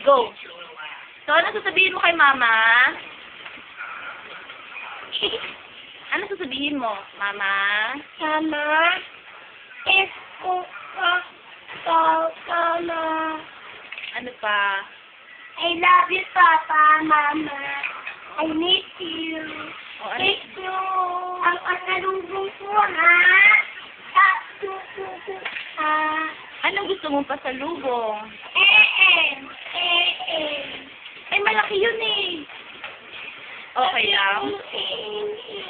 go. So, ano sasabihin mo kay mama? Ano sasabihin mo, mama? Mama, if Mama, Ano pa? I love you, Papa, Mama. I miss you. O, ano? Miss you. Ang asalubong ko, ha? Ha? Anong gusto mong pasalubong? Eh. Ay, malaki yun eh. Okay lang?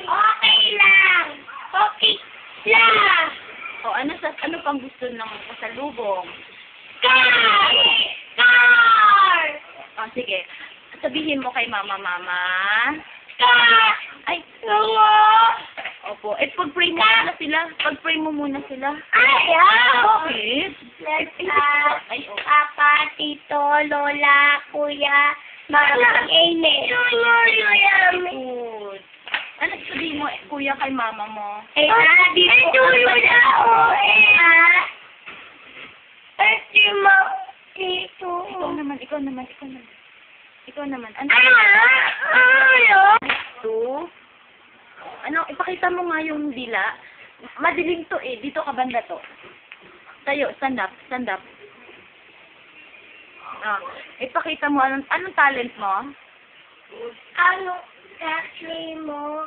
Okay lang. Okay lang. O, ano pang gusto ng pasalubong? Car! Car! O, sige. Sabihin mo kay mama. Car! Ay, Oo. opo. Pag-pray mo muna sila. Pag-pray mo muna sila. Ayaw! Bakit? Let's Ay, oh. Papa, Tito, Lola, Kuya, Mama, Amen. Good. Ano sabihin mo, kuya, kay mama mo? Eh, dito na ako, Ikaw naman. Ano? Ano? Ito? Ano, ipakita mo nga yung dila. Madilim to eh. Dito ka banda to. Tayo, stand up. Ah, ipakita mo, anong talent mo? Ano? Actually mo?